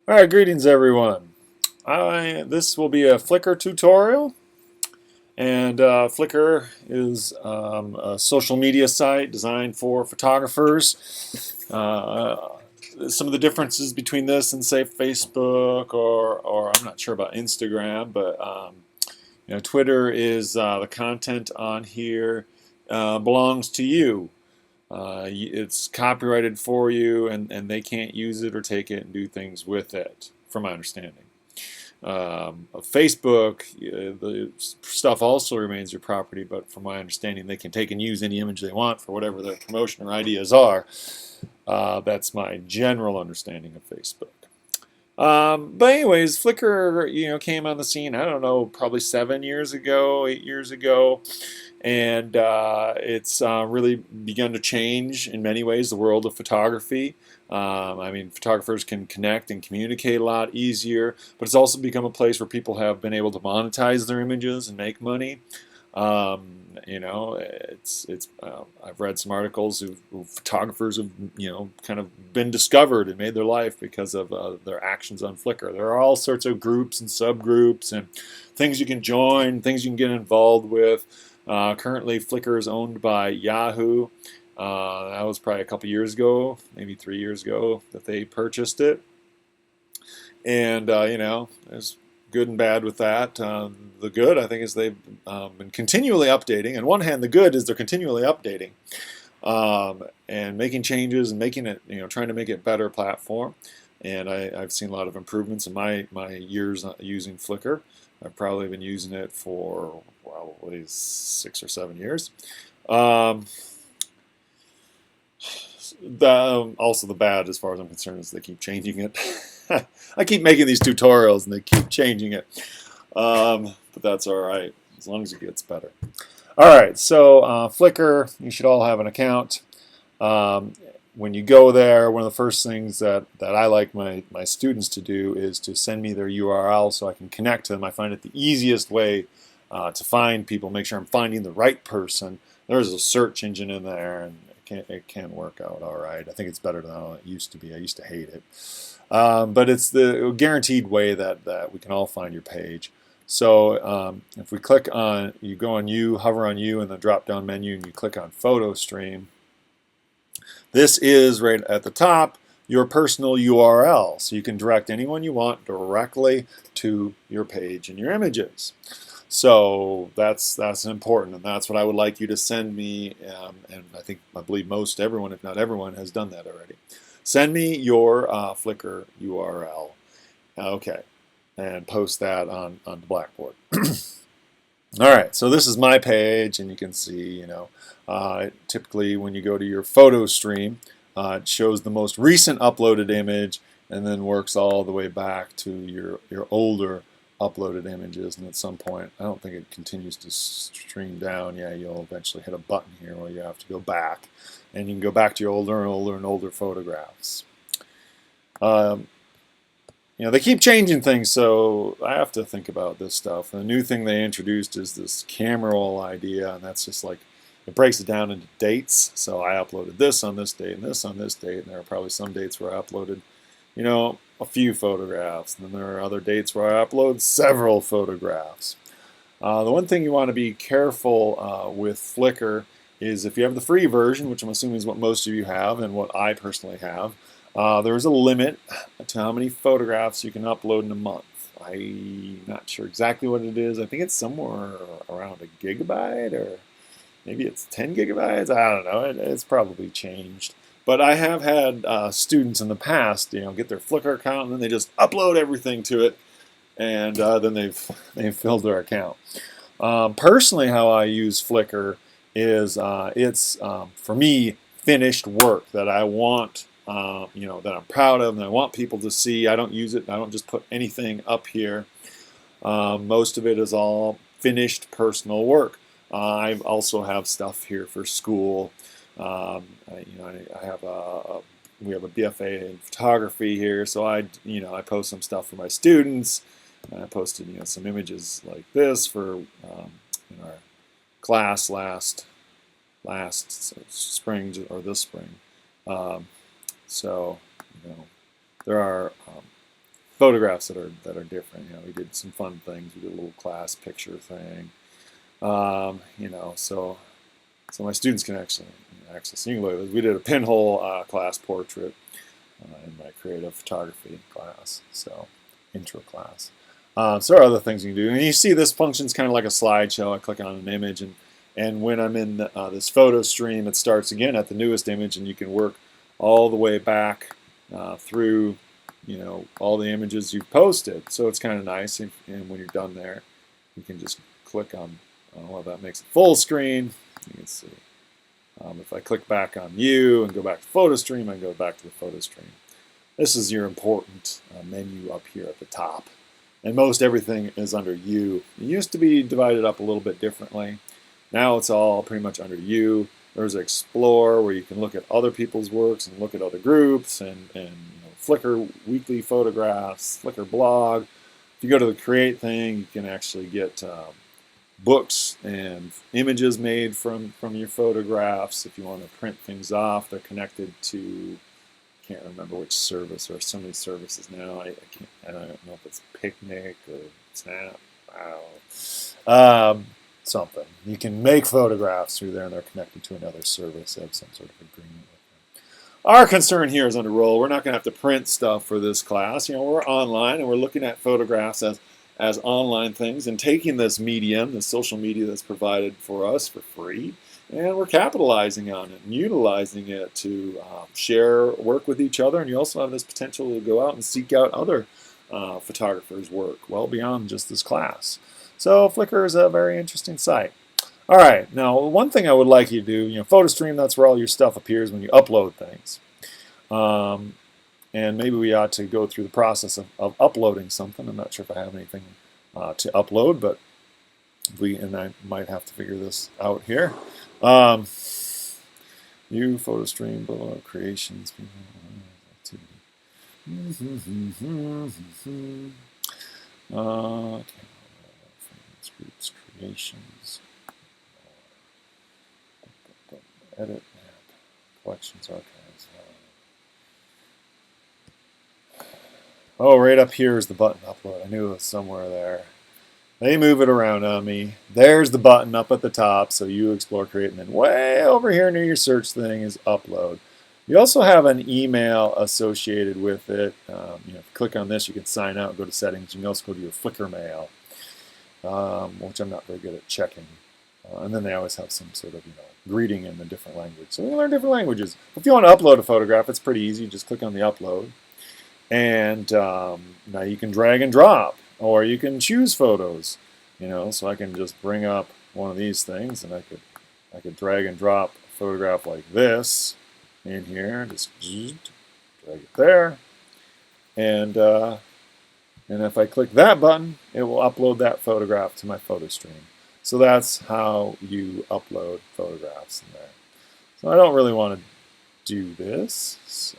All right, greetings everyone. This will be a Flickr tutorial, and Flickr is a social media site designed for photographers. Some of the differences between this and say Facebook or I'm not sure about Instagram, but Twitter is the content on here belongs to you. It's copyrighted for you, and they can't use it or take it and do things with it, from my understanding. Facebook, the stuff also remains your property, but from my understanding, they can take and use any image they want for whatever their promotion or ideas are. That's my general understanding of Facebook. But anyways, Flickr, came on the scene, I don't know, probably 7 years ago, 8 years ago. And it's really begun to change in many ways the world of photography. Photographers can connect and communicate a lot easier, but it's also become a place where people have been able to monetize their images and make money. I've read some articles who photographers have kind of been discovered and made their life because of their actions on Flickr. There are all sorts of groups and subgroups and things you can join, things you can get involved with. Currently, Flickr is owned by Yahoo. That was probably a couple years ago, maybe 3 years ago, that they purchased it. And there's good and bad with that. The good, I think, is they've been continually updating. On one hand, the good is they're continually updating and making changes and making it, trying to make it a better platform. And I've seen a lot of improvements in my years using Flickr. I've probably been using it for probably 6 or 7 years. Also the bad, as far as I'm concerned, is they keep changing it. I keep making these tutorials and they keep changing it. But that's all right, as long as it gets better. All right, so Flickr, you should all have an account. When you go there, one of the first things that I like my students to do is to send me their URL so I can connect to them. I find it the easiest way to find people, make sure I'm finding the right person. There's a search engine in there, and it can work out all right. I think it's better than how it used to be. I used to hate it. But it's the guaranteed way that we can all find your page. So if we click on, you go on you, hover on you in the drop-down menu, and you click on Photo Stream. This is right at the top your personal URL, so you can direct anyone you want directly to your page and your images. So that's important, and that's what I would like you to send me. And I believe most everyone, if not everyone, has done that already. Send me your Flickr URL, okay, and post that on the Blackboard. All right, so this is my page, and you can see, typically when you go to your photo stream, it shows the most recent uploaded image and then works all the way back to your older uploaded images. And at some point, I don't think it continues to stream down. Yeah, you'll eventually hit a button here where you have to go back, and you can go back to your older and older and older photographs. They keep changing things, so I have to think about this stuff. And the new thing they introduced is this camera roll idea, and that's just like, it breaks it down into dates. So I uploaded this on this date and this on this date, and there are probably some dates where I uploaded, a few photographs. And then there are other dates where I upload several photographs. The one thing you want to be careful with Flickr is if you have the free version, which I'm assuming is what most of you have and what I personally have, there's a limit to how many photographs you can upload in a month. I'm not sure exactly what it is. I think it's somewhere around a gigabyte, or maybe it's 10 gigabytes. I don't know. It's probably changed. But I have had students in the past, get their Flickr account and then they just upload everything to it, and then they've filled their account. Personally, how I use Flickr is it's for me finished work that I want. That I'm proud of and I want people to see. I don't use it. I don't just put anything up here. Most of it is all finished personal work. I also have stuff here for school. I have we have a BFA in photography here, so I post some stuff for my students. I posted some images like this for in our class last spring or this spring. So there are photographs that are different. We did some fun things. We did a little class picture thing. So my students can actually access. You can look at this. We did a pinhole class portrait in my creative photography class, so intro class. So there are other things you can do. And you see this function's kind of like a slideshow. I click on an image, and when I'm in this photo stream, it starts again at the newest image, and you can work all the way back through all the images you've posted. So it's kind of nice, and when you're done there, you can just click on, well, that makes it full screen. You can see. If I click back on you and go back to photo stream, I can go back to the photo stream. This is your important menu up here at the top. And most everything is under you. It used to be divided up a little bit differently. Now it's all pretty much under you. There's Explore, where you can look at other people's works and look at other groups, and Flickr weekly photographs, Flickr blog. If you go to the Create thing, you can actually get books and images made from your photographs. If you want to print things off, they're connected to, I can't remember which service. There are so many services now. I don't know if it's Picnic or Snap. Wow. Something. You can make photographs through there, and they're connected to another service. They have some sort of agreement with them. Our concern here is under roll. We're not going to have to print stuff for this class. We're online, and we're looking at photographs as online things, and taking this medium, the social media that's provided for us for free, and we're capitalizing on it and utilizing it to share work with each other. And you also have this potential to go out and seek out other photographers' work well beyond just this class. So Flickr is a very interesting site. All right, now one thing I would like you to do, PhotoStream, that's where all your stuff appears when you upload things. And maybe we ought to go through the process of uploading something. I'm not sure if I have anything to upload, but I might have to figure this out here. New PhotoStream, below creations, okay. Groups, creations, edit, collections, archives. Oh, right up here is the button upload. I knew it was somewhere there. They move it around on me. There's the button up at the top, so you explore, create, and then way over here near your search thing is upload. You also have an email associated with it. If you click on this, you can sign out and go to settings. You can also go to your Flickr mail, which I'm not very good at checking. And then they always have some sort of greeting in a different language. So you learn different languages. If you want to upload a photograph, it's pretty easy. You just click on the upload. And now you can drag and drop, or you can choose photos. So I can just bring up one of these things, and I could drag and drop a photograph like this in here. Just drag it there, and if I click that button, it will upload that photograph to my photo stream. So that's how you upload photographs in there. So I don't really want to do this, so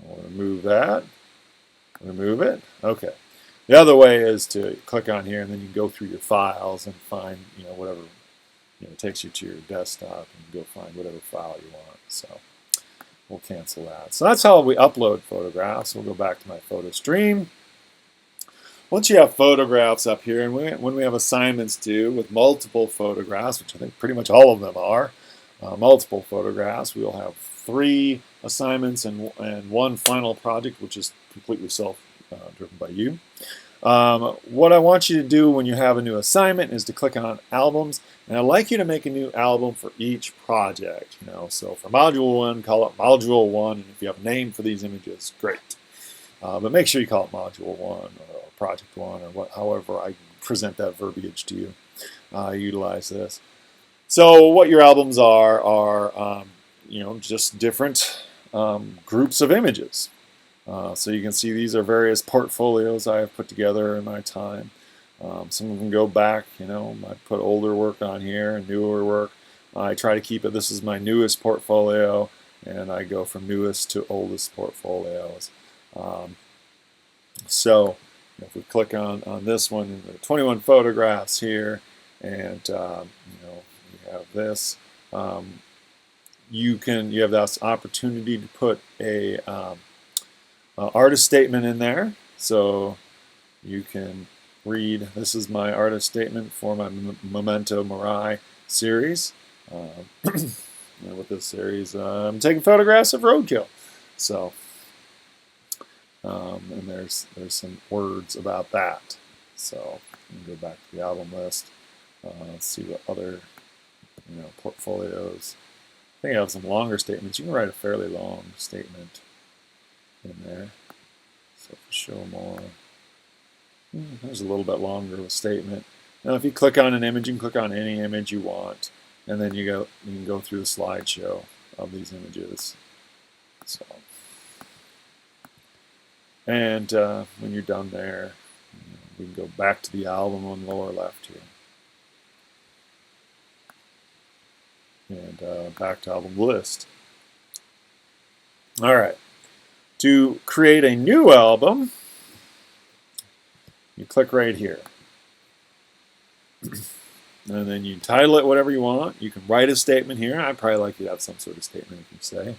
I'll remove that, remove it. Okay. The other way is to click on here, and then you can go through your files and find, whatever, it takes you to your desktop and go find whatever file you want. So we'll cancel that. So that's how we upload photographs. We'll go back to my photo stream. Once you have photographs up here, and when we have assignments due with multiple photographs, which I think pretty much all of them are, multiple photographs, we'll have 3 assignments and one final project, which is completely self-driven by you. What I want you to do when you have a new assignment is to click on Albums, and I'd like you to make a new album for each project. So for Module 1, call it Module 1, and if you have a name for these images, great. But make sure you call it Module 1 or Project 1 or however I present that verbiage to you. Utilize this. So what your albums are just different groups of images. So you can see these are various portfolios I have put together in my time. Some of them go back, I put older work on here and newer work. I try to keep it, this is my newest portfolio, and I go from newest to oldest portfolios. So if we click on this one, there are 21 photographs here, and we have this. You have this opportunity to put a artist statement in there, so you can read. This is my artist statement for my Memento Mori series. And with this series, I'm taking photographs of roadkill. So, and there's some words about that. So, you can go back to the album list. See what other portfolios. I think I have some longer statements. You can write a fairly long statement in there. So if you show more, there's a little bit longer of a statement. Now if you click on an image, you can click on any image you want, and then you can go through the slideshow of these images. So, and when you're done there, we can go back to the album on the lower left here. And back to album list. All right. To create a new album, you click right here. And then you title it whatever you want. You can write a statement here. I'd probably like you to have some sort of statement you can say.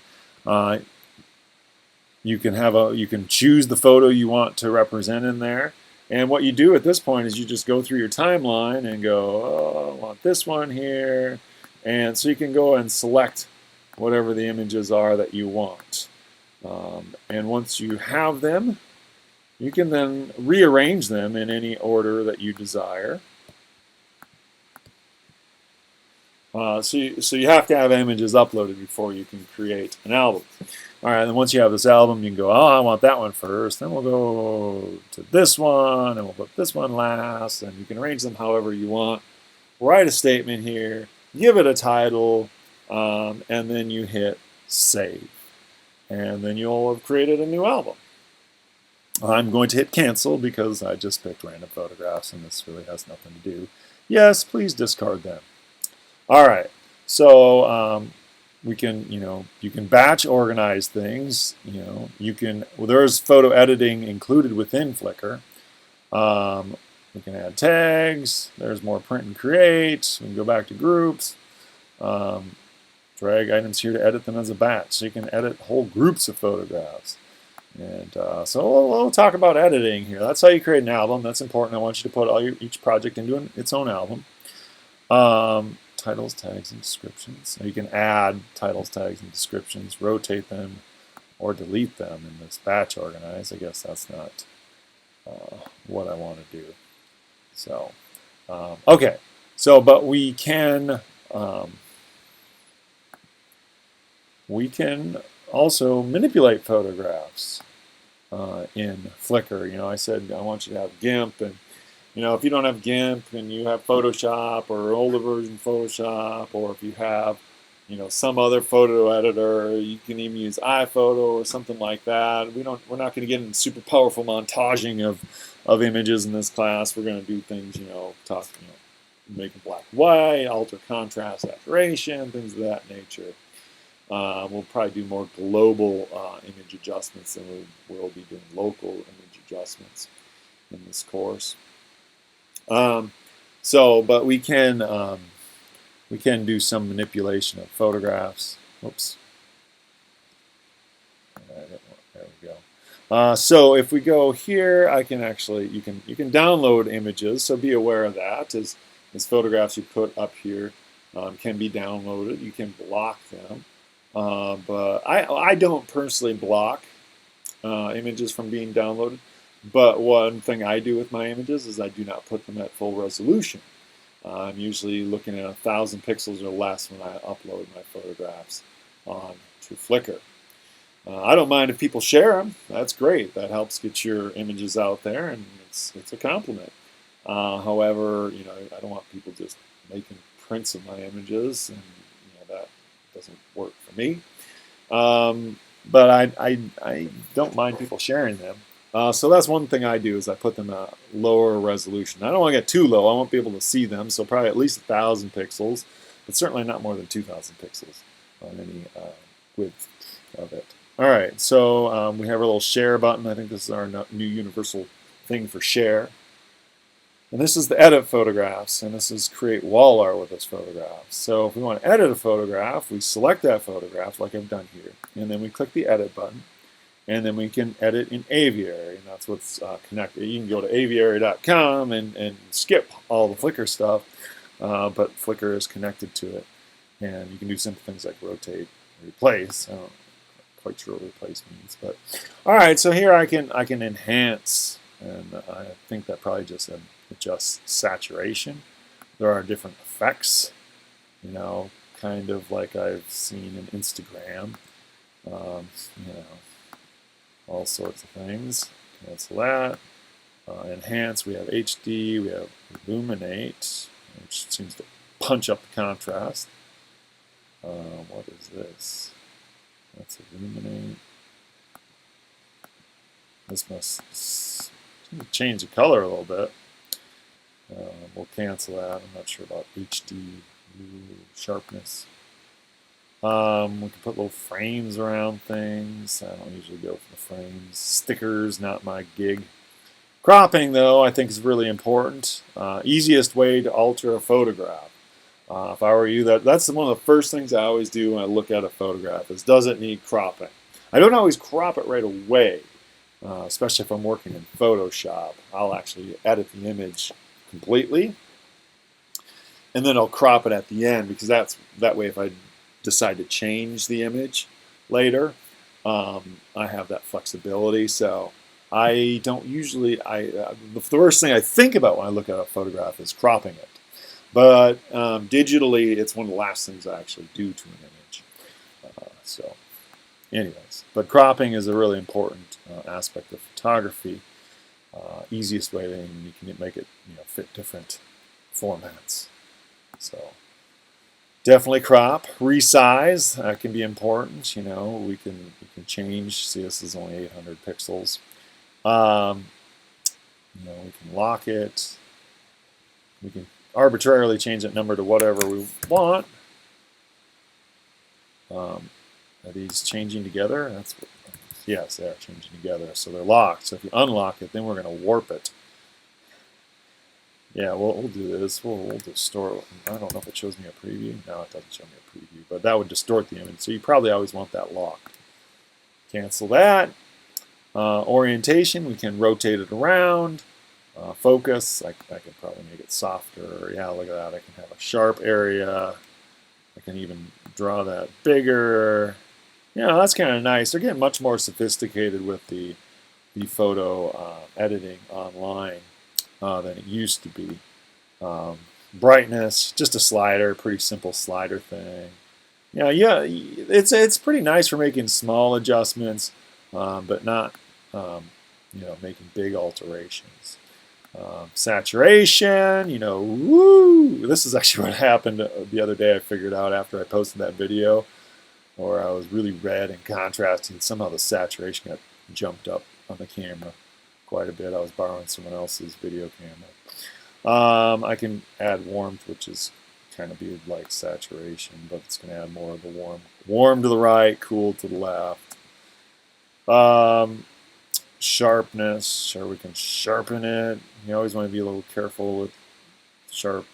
You can choose the photo you want to represent in there. And what you do at this point is you just go through your timeline and go, oh, I want this one here. And so you can go and select whatever the images are that you want. And once you have them, you can then rearrange them in any order that you desire. So you have to have images uploaded before you can create an album. All right, and once you have this album, you can go, oh, I want that one first. Then we'll go to this one, and we'll put this one last. And you can arrange them however you want. Write a statement here. Give it a title, and then you hit save. And then you'll have created a new album. I'm going to hit cancel because I just picked random photographs and this really has nothing to do. Yes, please discard them. All right, so we can, you can batch organize things. There's photo editing included within Flickr. We can add tags. There's more print and create. We can go back to groups. Drag items here to edit them as a batch. So you can edit whole groups of photographs. And so we'll talk about editing here. That's how you create an album. That's important. I want you to put each project into its own album. Titles, tags, and descriptions. So you can add titles, tags, and descriptions, rotate them, or delete them in this batch organize. I guess that's not what I want to do. So, okay. So, but we can also manipulate photographs in Flickr. I said I want you to have GIMP, and if you don't have GIMP and you have Photoshop or older version Photoshop, or if you have some other photo editor, you can even use iPhoto or something like that. We're not going to get into super powerful montaging of images in this class. We're going to do things, make them black and white, alter contrast, saturation, things of that nature. We'll probably do more global image adjustments than we'll be doing local image adjustments in this course. But we can do some manipulation of photographs. Oops. There we go. So if we go here, I can actually you can download images. So be aware of that. As photographs you put up here can be downloaded. You can block them. But I don't personally block images from being downloaded. But one thing I do with my images is I do not put them at full resolution. I'm usually looking at 1,000 pixels or less when I upload my photographs onto Flickr. I don't mind if people share them. That's great. That helps get your images out there, and it's a compliment. However, I don't want people just making prints of my images, and that doesn't work for me. But I don't mind people sharing them. So that's one thing I do is I put them at lower resolution. I don't want to get too low. I won't be able to see them, so probably at least 1,000 pixels, but certainly not more than 2,000 pixels on any width of it. All right, so we have our little share button. I think this is our new universal thing for share. And this is the edit photographs, and this is create wall art with this photograph. So if we want to edit a photograph, we select that photograph like I've done here, and then we click the edit button. and then we can edit in Aviary, and that's what's connected. You can go to aviary.com and skip all the Flickr stuff, but Flickr is connected to it, and you can do simple things like rotate, replace. I don't quite sure what replace means, but all right. So here I can enhance, and I think that probably just adjusts saturation. There are different effects, you know, kind of like I've seen in Instagram, you know, all sorts of things. Cancel that. Enhance, we have HD, we have illuminate, which seems to punch up the contrast. What is this? That's illuminate. This must change the color a little bit. We'll cancel that. I'm not sure about HD sharpness. We can put little frames around things. I don't usually go for the frames. Stickers, not my gig. Cropping, though, I think is really important. Easiest way to alter a photograph. If I were you, that's one of the first things I always do when I look at a photograph is, does it need cropping? I don't always crop it right away, especially if I'm working in Photoshop. I'll actually edit the image completely, and then I'll crop it at the end, because that way if I decide to change the image later, I have that flexibility. So I don't usually, the first thing I think about when I look at a photograph is cropping it. But digitally, it's one of the last things I actually do to an image. So anyways, but cropping is a really important aspect of photography. Easiest way that you can make it, fit different formats. So definitely crop, resize. That can be important. We can change. See, this is only 800 pixels. We can lock it. We can arbitrarily change that number to whatever we want. Are these changing together? Yes, they are changing together. So they're locked. So if you unlock it, then we're going to warp it. Yeah, we'll do this. We'll distort. I don't know if it shows me a preview. No, it doesn't show me a preview. But that would distort the image. So you probably always want that locked. Cancel that. Orientation, we can rotate it around. Focus, I can probably make it softer. Yeah, look at that. I can have a sharp area. I can even draw that bigger. That's kind of nice. They're getting much more sophisticated with the photo editing online than it used to be. Brightness, just a slider, pretty simple slider thing. Yeah, it's pretty nice for making small adjustments, but not making big alterations. Saturation, woo! This is actually what happened the other day. I figured out after I posted that video, or I was really red and contrasting. Somehow the saturation got jumped up on the camera quite a bit. I was borrowing someone else's video camera. I can add warmth, which is kind of be like saturation, but it's going to add more of the warm to the right, cool to the left. Sharpness, sure, we can sharpen it. You always want to be a little careful with sharpening.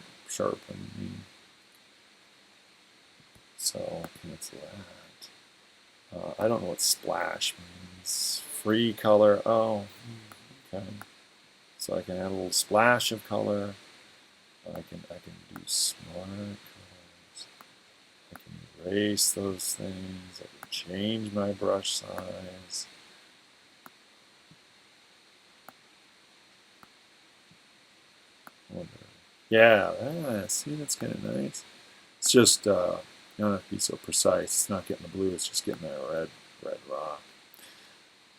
So cancel that. I don't know what splash means. Free color. Oh, okay. So I can add a little splash of color. I can do smart colors. I can erase those things. I can change my brush size. Yeah, see, that's kind of nice. It's just, you don't have to be so precise. It's not getting the blue, it's just getting that red rock.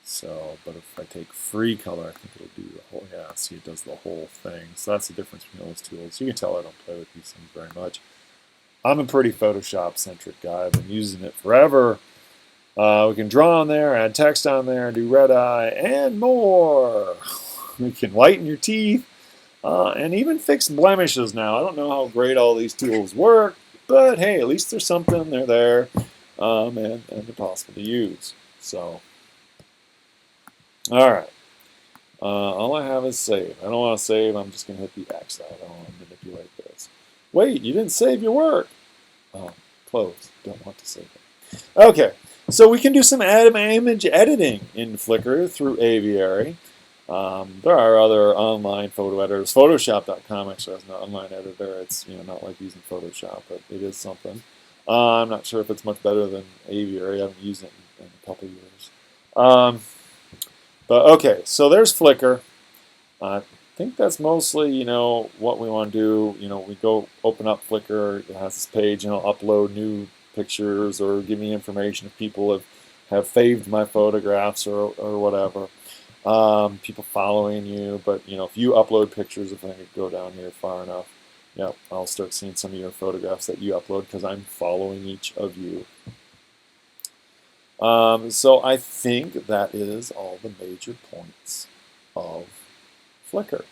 So, but if I take free color, I think it'll do the whole, see, it does the whole thing. So that's the difference between those tools. You can tell I don't play with these things very much. I'm a pretty Photoshop-centric guy. I've been using it forever. We can draw on there, add text on there, do red eye, and more. We can whiten your teeth. And even fix blemishes now. I don't know how great all these tools work, but hey, at least there's something. They're there, and they're possible to use. So, all right. All I have is save. I don't want to save. I'm just going to hit the X. I don't want to manipulate this. Wait, you didn't save your work. Oh, close. Don't want to save it. Okay. So we can do some image editing in Flickr through Aviary. There are other online photo editors. Photoshop.com actually has an online editor. It's not like using Photoshop, but it is something. I'm not sure if it's much better than Aviary. I haven't used it in a couple years. But okay, so there's Flickr. I think that's mostly what we want to do. We go open up Flickr. It has this page, and it'll upload new pictures or give me information if people have faved my photographs or whatever. People following you, but if you upload pictures, if I could go down here far enough, I'll start seeing some of your photographs that you upload because I'm following each of you. So I think that is all the major points of Flickr.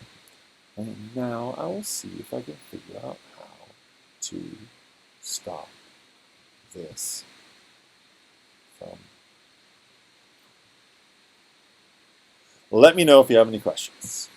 And now I will see if I can figure out how to stop this from. Let me know if you have any questions.